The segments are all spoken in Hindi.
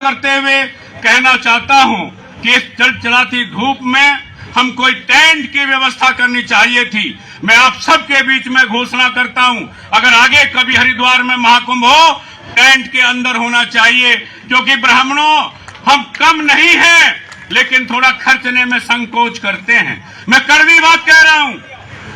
करते हुए कहना चाहता हूं कि इस चलचलाती धूप में हम कोई टेंट की व्यवस्था करनी चाहिए थी। मैं आप सबके बीच में घोषणा करता हूं, अगर आगे कभी हरिद्वार में महाकुंभ हो, टेंट के अंदर होना चाहिए, क्योंकि ब्राह्मणों हम कम नहीं हैं, लेकिन थोड़ा खर्चने में संकोच करते हैं। मैं कड़वी बात कह रहा हूं,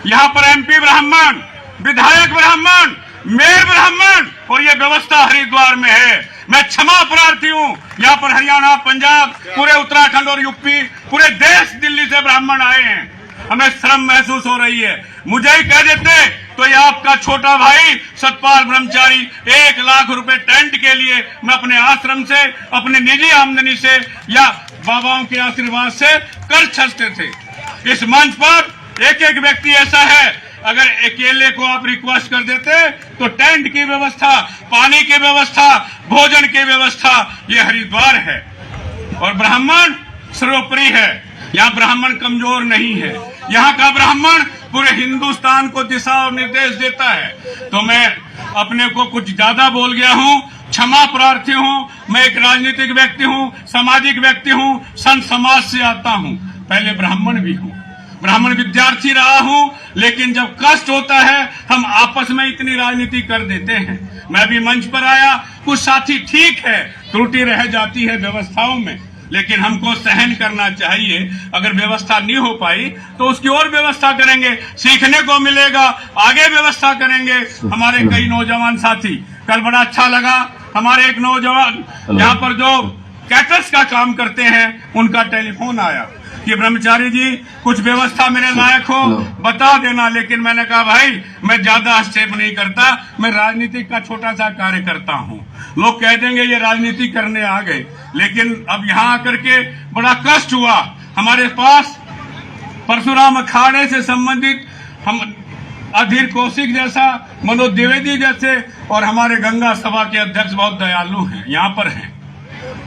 यहाँ पर एमपी ब्राह्मण, विधायक ब्राह्मण, मेयर ब्राह्मण, और ये व्यवस्था हरिद्वार में है। मैं क्षमा प्रार्थी हूँ, यहाँ पर हरियाणा, पंजाब, पूरे उत्तराखंड और यूपी, पूरे देश दिल्ली से ब्राह्मण आए हैं। हमें शर्म महसूस हो रही है। मुझे ही कह देते तो ये आपका छोटा भाई सतपाल ब्रह्मचारी 1 लाख रुपए टेंट के लिए मैं अपने आश्रम से, अपने निजी आमदनी से या बाबाओं के आशीर्वाद से कर सकते थे। इस मंच पर एक एक व्यक्ति ऐसा है, अगर अकेले को आप रिक्वेस्ट कर देते तो टेंट की व्यवस्था, पानी की व्यवस्था, भोजन की व्यवस्था, ये हरिद्वार है। और ब्राह्मण सर्वोपरि है, यहाँ ब्राह्मण कमजोर नहीं है। यहाँ का ब्राह्मण पूरे हिंदुस्तान को दिशा और निर्देश देता है। तो मैं अपने को कुछ ज्यादा बोल गया हूँ, क्षमा प्रार्थी हूँ। मैं एक राजनीतिक व्यक्ति हूँ, सामाजिक व्यक्ति हूँ, संत समाज से आता हूँ, पहले ब्राह्मण भी हूँ, ब्राह्मण विद्यार्थी रहा हूं, लेकिन जब कष्ट होता है हम आपस में इतनी राजनीति कर देते हैं। मैं भी मंच पर आया, कुछ साथी ठीक है, त्रुटि रह जाती है व्यवस्थाओं में, लेकिन हमको सहन करना चाहिए। अगर व्यवस्था नहीं हो पाई तो उसकी और व्यवस्था करेंगे, सीखने को मिलेगा, आगे व्यवस्था करेंगे। हमारे कई नौजवान साथी, कल बड़ा अच्छा लगा, हमारे एक नौजवान यहाँ पर जो कैटर्स का काम करते हैं, उनका टेलीफोन आया कि ब्रह्मचारी जी कुछ व्यवस्था मेरे लायक हो बता देना। लेकिन मैंने कहा भाई मैं ज्यादा हस्तक्षेप नहीं करता, मैं राजनीति का छोटा सा कार्य करता हूँ। लोग कह देंगे ये राजनीति करने आ गए, लेकिन अब यहाँ आकर के बड़ा कष्ट हुआ। हमारे पास परशुराम अखाड़े से संबंधित हम अधीर कौशिक जैसा, मनोज द्विवेदी जैसे और हमारे गंगा सभा के अध्यक्ष बहुत दयालु हैं, यहाँ पर हैं।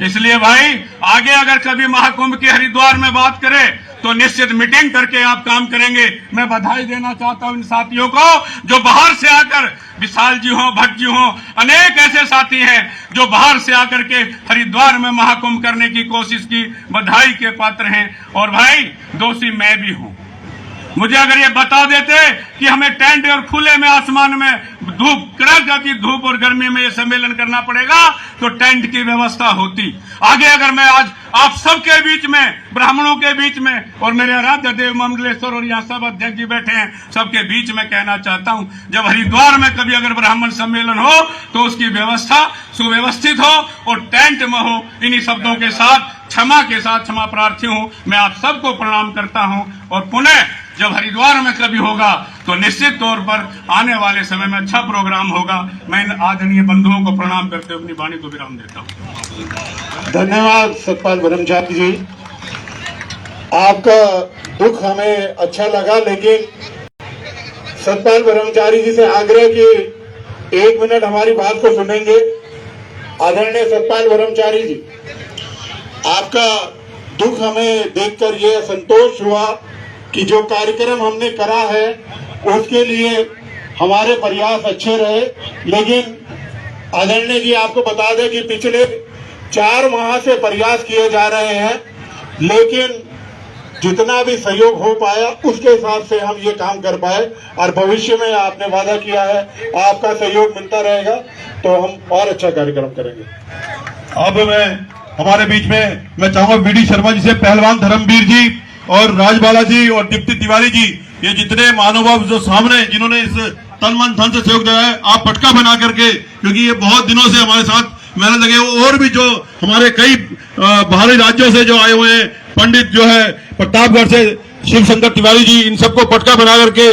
इसलिए भाई आगे अगर कभी महाकुंभ की हरिद्वार में बात करें तो निश्चित मीटिंग करके आप काम करेंगे। मैं बधाई देना चाहता हूं इन साथियों को जो बाहर से आकर, विशाल जी हो, भट्ट जी हो, अनेक ऐसे साथी हैं जो बाहर से आकर के हरिद्वार में महाकुंभ करने की कोशिश की, बधाई के पात्र हैं। और भाई दोषी मैं भी हूं। मुझे अगर ये बता देते कि हमें टेंट और खुले में आसमान में धूप, कड़क जाती धूप और गर्मी में ये सम्मेलन करना पड़ेगा, तो टेंट की व्यवस्था होती। आगे अगर मैं आज आप सबके बीच में, ब्राह्मणों के बीच में, और मेरे आराध्य देव मंडलेश्वर और यहाँ सब अध्यक्ष जी बैठे हैं, सबके बीच में कहना चाहता हूँ, जब हरिद्वार में कभी अगर ब्राह्मण सम्मेलन हो तो उसकी व्यवस्था सुव्यवस्थित हो और टेंट में हो। इन्हीं शब्दों के साथ, क्षमा के साथ क्षमा प्रार्थी हूँ। मैं आप सबको प्रणाम करता हूँ और पुनः जब हरिद्वार में कभी होगा तो निश्चित तौर पर आने वाले समय में अच्छा प्रोग्राम होगा। मैं इन आदरणीय बंधुओं को प्रणाम करते हुए अपनी वाणी को विराम देता हूँ। धन्यवाद सतपाल ब्रह्मचारी जी, आपका दुख हमें अच्छा लगा, लेकिन सतपाल ब्रह्मचारी जी से आग्रह कि 1 मिनट हमारी बात को सुनेंगे। आदरणीय सतपाल ब्रह्मचारी जी, आपका दुख हमें देखकर ये संतोष हुआ कि जो कार्यक्रम हमने करा है उसके लिए हमारे प्रयास अच्छे रहे। लेकिन आदरणीय जी आपको बता दें कि पिछले 4 माह से प्रयास किए जा रहे हैं, लेकिन जितना भी सहयोग हो पाया उसके हिसाब से हम ये काम कर पाए। और भविष्य में आपने वादा किया है आपका सहयोग मिलता रहेगा तो हम और अच्छा कार्यक्रम करेंगे। अब हमारे बीच में मैं चाहूंगा वीडी शर्मा जी से, पहलवान धर्मवीर जी और राजबाला जी और दीप्ति तिवारी जी, ये जितने महानुभाव जो सामने जिन्होंने इस तन मन धन से सहयोग दिया है, आप पटका बना करके, क्योंकि ये बहुत दिनों से हमारे साथ मेहनत लगे। और भी जो हमारे कई बाहरी राज्यों से जो आए हुए हैं, पंडित जो है प्रतापगढ़ से शिव शंकर तिवारी जी, इन सबको पटका बना करके